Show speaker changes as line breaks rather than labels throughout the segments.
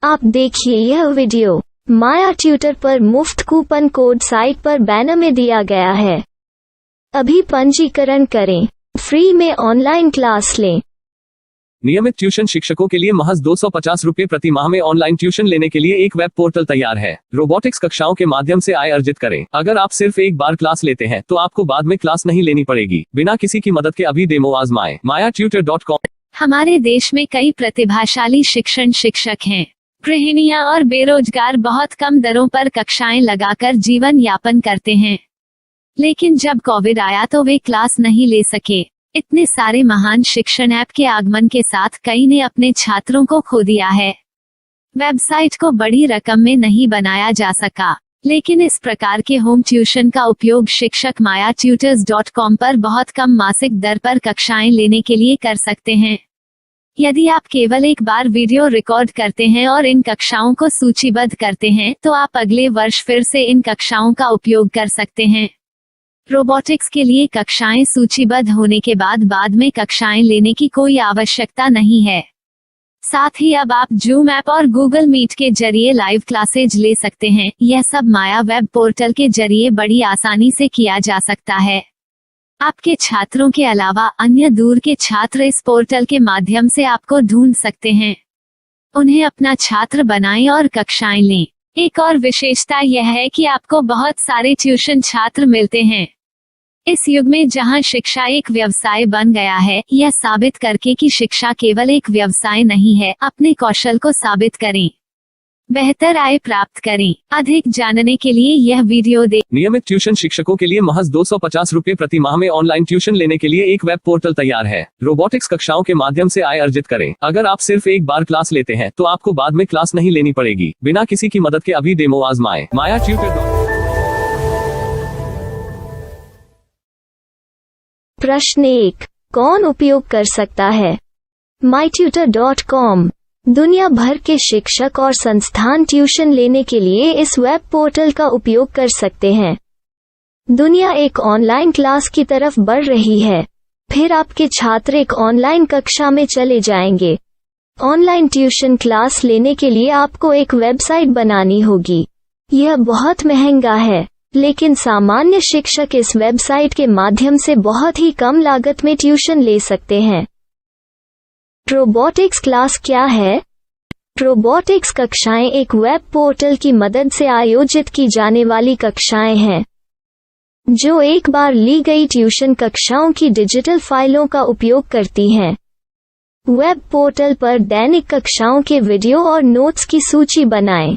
आप देखिए यह वीडियो माया ट्यूटर पर मुफ्त कूपन कोड साइट पर बैनर में दिया गया है। अभी पंजीकरण करें, फ्री में ऑनलाइन क्लास लें।
नियमित ट्यूशन शिक्षकों के लिए महज 250 रुपये प्रति माह में ऑनलाइन ट्यूशन लेने के लिए एक वेब पोर्टल तैयार है। रोबोटिक्स कक्षाओं के माध्यम से आय अर्जित करें। अगर आप सिर्फ एक बार क्लास लेते हैं तो आपको बाद में क्लास नहीं लेनी पड़ेगी। बिना किसी की मदद के अभी डेमो आजमाएं। mayatutor.com।
हमारे देश में कई प्रतिभाशाली शिक्षक हैं। गृहिणियां और बेरोजगार बहुत कम दरों पर कक्षाएं लगाकर जीवन यापन करते हैं, लेकिन जब कोविड आया तो वे क्लास नहीं ले सके। इतने सारे महान शिक्षण ऐप के आगमन के साथ कई ने अपने छात्रों को खो दिया है। वेबसाइट को बड़ी रकम में नहीं बनाया जा सका, लेकिन इस प्रकार के होम ट्यूशन का उपयोग शिक्षक mayatutors.com पर बहुत कम मासिक दर पर कक्षाएं लेने के लिए कर सकते हैं। यदि आप केवल एक बार वीडियो रिकॉर्ड करते हैं और इन कक्षाओं को सूचीबद्ध करते हैं तो आप अगले वर्ष फिर से इन कक्षाओं का उपयोग कर सकते हैं। रोबोटिक्स के लिए कक्षाएं सूचीबद्ध होने के बाद में कक्षाएं लेने की कोई आवश्यकता नहीं है। साथ ही अब आप जूम ऐप और गूगल मीट के जरिए लाइव क्लासेज ले सकते हैं। यह सब माया वेब पोर्टल के जरिए बड़ी आसानी से किया जा सकता है। आपके छात्रों के अलावा अन्य दूर के छात्र इस पोर्टल के माध्यम से आपको ढूंढ सकते हैं। उन्हें अपना छात्र बनाएं और कक्षाएं लें। एक और विशेषता यह है कि आपको बहुत सारे ट्यूशन छात्र मिलते हैं। इस युग में जहां शिक्षा एक व्यवसाय बन गया है, यह साबित करके कि शिक्षा केवल एक व्यवसाय नहीं है, अपने कौशल को साबित करें, बेहतर आय प्राप्त करें। अधिक जानने के लिए यह वीडियो देखें।
नियमित ट्यूशन शिक्षकों के लिए महज 250 रुपये प्रति माह में ऑनलाइन ट्यूशन लेने के लिए एक वेब पोर्टल तैयार है। रोबोटिक्स कक्षाओं के माध्यम से आय अर्जित करें। अगर आप सिर्फ एक बार क्लास लेते हैं तो आपको बाद में क्लास नहीं लेनी पड़ेगी। बिना किसी की मदद के अभी डेमो आजमाएं। mayatutor.com।
प्रश्न 1, कौन उपयोग कर सकता है? mytutor.com दुनिया भर के शिक्षक और संस्थान ट्यूशन लेने के लिए इस वेब पोर्टल का उपयोग कर सकते हैं। दुनिया एक ऑनलाइन क्लास की तरफ बढ़ रही है, फिर आपके छात्र एक ऑनलाइन कक्षा में चले जाएंगे। ऑनलाइन ट्यूशन क्लास लेने के लिए आपको एक वेबसाइट बनानी होगी। यह बहुत महंगा है, लेकिन सामान्य शिक्षक इस वेबसाइट के माध्यम से बहुत ही कम लागत में ट्यूशन ले सकते हैं। रोबोटिक्स क्लास क्या है? रोबोटिक्स कक्षाएं एक वेब पोर्टल की मदद से आयोजित की जाने वाली कक्षाएं हैं, जो एक बार ली गई ट्यूशन कक्षाओं की डिजिटल फाइलों का उपयोग करती हैं। वेब पोर्टल पर दैनिक कक्षाओं के वीडियो और नोट्स की सूची बनाएं।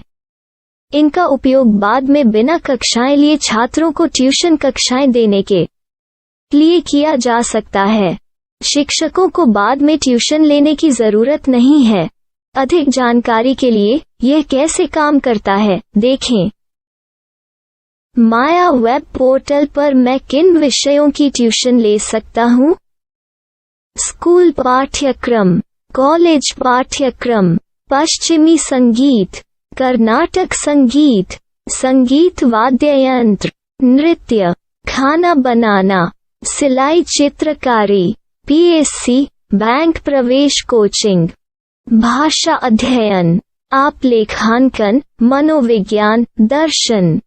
इनका उपयोग बाद में बिना कक्षाएं लिए छात्रों को ट्यूशन कक्षाएं देने के लिए किया जा सकता है। शिक्षकों को बाद में ट्यूशन लेने की जरूरत नहीं है। अधिक जानकारी के लिए यह कैसे काम करता है देखें। माया वेब पोर्टल पर मैं किन विषयों की ट्यूशन ले सकता हूँ? स्कूल पाठ्यक्रम, कॉलेज पाठ्यक्रम, पश्चिमी संगीत, कर्नाटक संगीत, संगीत वाद्य यंत्र, नृत्य, खाना बनाना, सिलाई चित्रकारी, पीएससी, बैंक प्रवेश कोचिंग, भाषा अध्ययन, आप लेखांकन, मनोविज्ञान, दर्शन।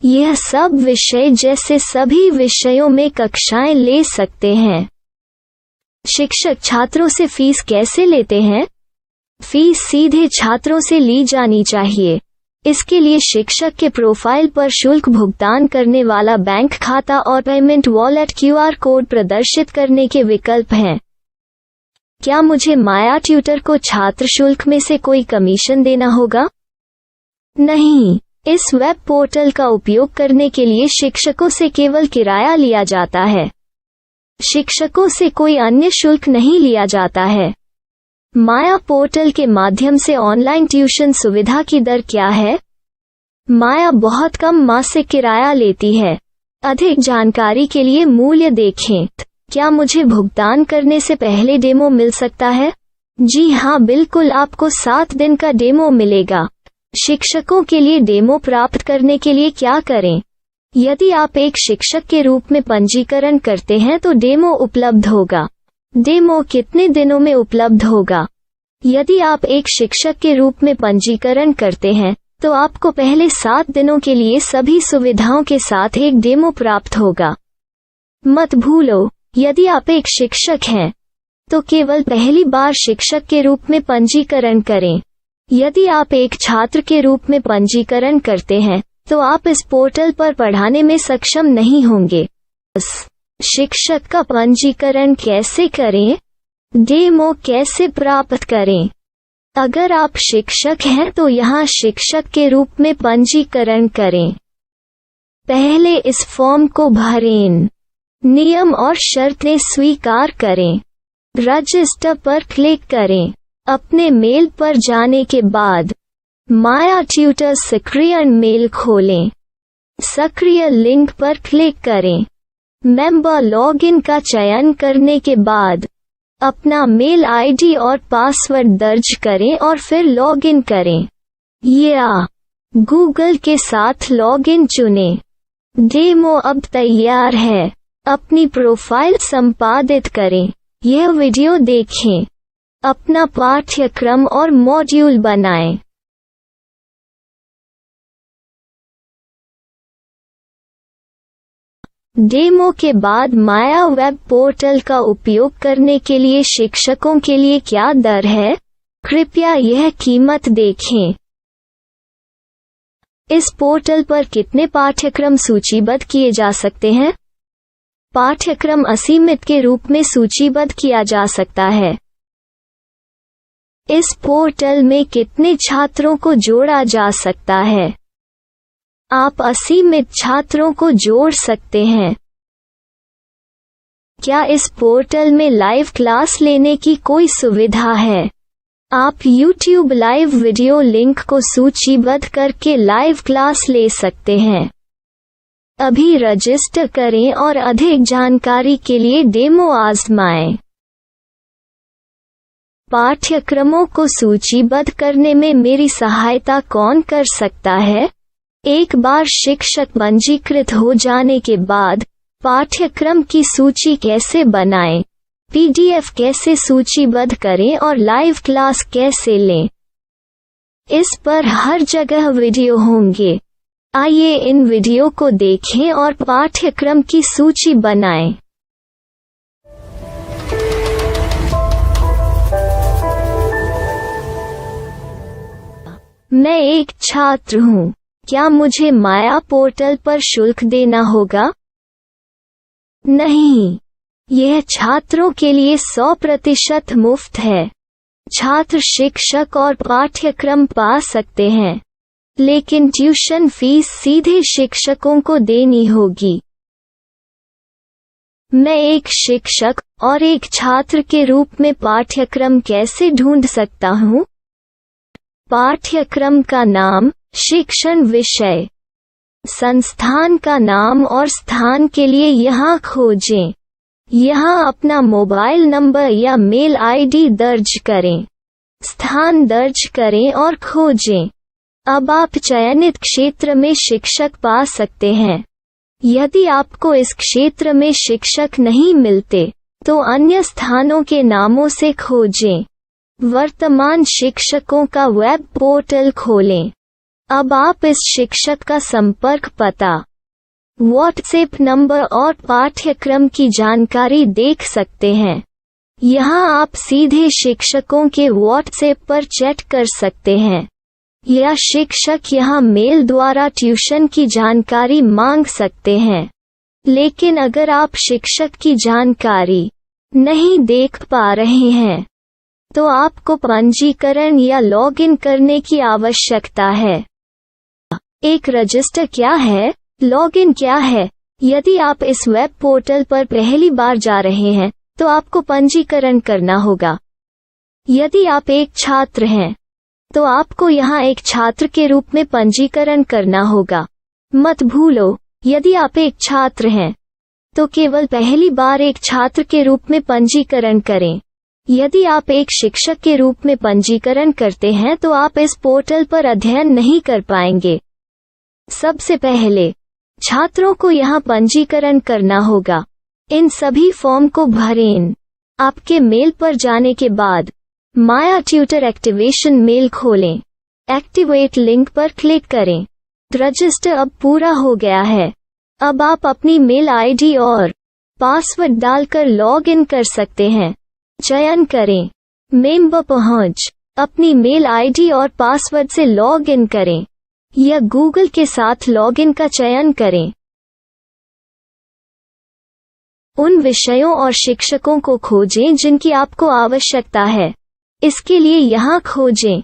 यह सब विषय जैसे सभी विषयों में कक्षाएं ले सकते हैं। शिक्षक छात्रों से फीस कैसे लेते हैं? फीस सीधे छात्रों से ली जानी चाहिए। इसके लिए शिक्षक के प्रोफाइल पर शुल्क भुगतान करने वाला बैंक खाता और पेमेंट वॉलेट क्यूआर कोड प्रदर्शित करने के विकल्प हैं। क्या मुझे माया ट्यूटर को छात्र शुल्क में से कोई कमीशन देना होगा? नहीं, इस वेब पोर्टल का उपयोग करने के लिए शिक्षकों से केवल किराया लिया जाता है। शिक्षकों से कोई अन्य शुल्क नहीं लिया जाता है। माया पोर्टल के माध्यम से ऑनलाइन ट्यूशन सुविधा की दर क्या है? माया बहुत कम मासिक किराया लेती है। अधिक जानकारी के लिए मूल्य देखें। क्या मुझे भुगतान करने से पहले डेमो मिल सकता है? जी हाँ, बिल्कुल, आपको 7 दिन का डेमो मिलेगा। शिक्षकों के लिए डेमो प्राप्त करने के लिए क्या करें? यदि आप एक शिक्षक के रूप में पंजीकरण करते हैं तो डेमो उपलब्ध होगा। डेमो कितने दिनों में उपलब्ध होगा? यदि आप एक शिक्षक के रूप में पंजीकरण करते हैं तो आपको पहले 7 दिनों के लिए सभी सुविधाओं के साथ एक डेमो प्राप्त होगा। मत भूलो, यदि आप एक शिक्षक हैं तो केवल पहली बार शिक्षक के रूप में पंजीकरण करें। यदि आप एक छात्र के रूप में पंजीकरण करते हैं तो आप इस पोर्टल पर पढ़ाने में सक्षम नहीं होंगे। शिक्षक का पंजीकरण कैसे करें? डेमो कैसे प्राप्त करें? अगर आप शिक्षक हैं तो यहाँ शिक्षक के रूप में पंजीकरण करें। पहले इस फॉर्म को भरें, नियम और शर्तें स्वीकार करें, रजिस्टर पर क्लिक करें। अपने मेल पर जाने के बाद माया ट्यूटर सक्रिय मेल खोलें। सक्रिय लिंक पर क्लिक करें। मेंबर लॉगिन का चयन करने के बाद अपना मेल आईडी और पासवर्ड दर्ज करें और फिर लॉगिन करें या गूगल के साथ लॉगिन चुनें। डेमो अब तैयार है। अपनी प्रोफाइल संपादित करें। यह वीडियो देखें। अपना पाठ्यक्रम और मॉड्यूल बनाएं। डेमो के बाद माया वेब पोर्टल का उपयोग करने के लिए शिक्षकों के लिए क्या दर है? कृपया यह कीमत देखें। इस पोर्टल पर कितने पाठ्यक्रम सूचीबद्ध किए जा सकते हैं? पाठ्यक्रम असीमित के रूप में सूचीबद्ध किया जा सकता है। इस पोर्टल में कितने छात्रों को जोड़ा जा सकता है? आप असीमित छात्रों को जोड़ सकते हैं। क्या इस पोर्टल में लाइव क्लास लेने की कोई सुविधा है? आप YouTube लाइव वीडियो लिंक को सूचीबद्ध करके लाइव क्लास ले सकते हैं। अभी रजिस्टर करें और अधिक जानकारी के लिए डेमो आजमाएं। पाठ्यक्रमों को सूचीबद्ध करने में मेरी सहायता कौन कर सकता है? एक बार शिक्षक पंजीकृत हो जाने के बाद पाठ्यक्रम की सूची कैसे बनाएं, PDF कैसे सूचीबद्ध करें और लाइव क्लास कैसे लें, इस पर हर जगह वीडियो होंगे। आइए इन वीडियो को देखें और पाठ्यक्रम की सूची बनाएं। मैं एक छात्र हूँ। क्या मुझे माया पोर्टल पर शुल्क देना होगा? नहीं, यह छात्रों के लिए 100% मुफ्त है। छात्र शिक्षक और पाठ्यक्रम पा सकते हैं, लेकिन ट्यूशन फीस सीधे शिक्षकों को देनी होगी। मैं एक शिक्षक और एक छात्र के रूप में पाठ्यक्रम कैसे ढूंढ सकता हूँ? पाठ्यक्रम का नाम, शिक्षण विषय, संस्थान का नाम और स्थान के लिए यहाँ खोजें। यहाँ अपना मोबाइल नंबर या मेल आईडी दर्ज करें। स्थान दर्ज करें और खोजें। अब आप चयनित क्षेत्र में शिक्षक पा सकते हैं। यदि आपको इस क्षेत्र में शिक्षक नहीं मिलते तो अन्य स्थानों के नामों से खोजें। वर्तमान शिक्षकों का वेब पोर्टल खोलें। अब आप इस शिक्षक का संपर्क पता, व्हाट्सएप नंबर और पाठ्यक्रम की जानकारी देख सकते हैं। यहाँ आप सीधे शिक्षकों के व्हाट्सएप पर चैट कर सकते हैं या शिक्षक यहाँ मेल द्वारा ट्यूशन की जानकारी मांग सकते हैं। लेकिन अगर आप शिक्षक की जानकारी नहीं देख पा रहे हैं तो आपको पंजीकरण या लॉगिन करने की आवश्यकता है। एक रजिस्टर क्या है? लॉगिन क्या है? यदि आप इस वेब पोर्टल पर पहली बार जा रहे हैं तो आपको पंजीकरण करना होगा। यदि आप एक छात्र हैं तो आपको यहाँ एक छात्र के रूप में पंजीकरण करना होगा। मत भूलो, यदि आप एक छात्र हैं तो केवल पहली बार एक छात्र के रूप में पंजीकरण करें। यदि आप एक शिक्षक के रूप में पंजीकरण करते हैं तो आप इस पोर्टल पर अध्ययन नहीं कर पाएंगे। सबसे पहले छात्रों को यहाँ पंजीकरण करना होगा। इन सभी फॉर्म को भरें। आपके मेल पर जाने के बाद माया ट्यूटर एक्टिवेशन मेल खोलें। एक्टिवेट लिंक पर क्लिक करें। रजिस्टर अब पूरा हो गया है। अब आप अपनी मेल आईडी और पासवर्ड डालकर लॉग इन कर सकते हैं। चयन करें मेंबर पहुंच। अपनी मेल आईडी और पासवर्ड से लॉग इन करें या गूगल के साथ लॉगिन का चयन करें। उन विषयों और शिक्षकों को खोजें जिनकी आपको आवश्यकता है। इसके लिए यहाँ खोजें।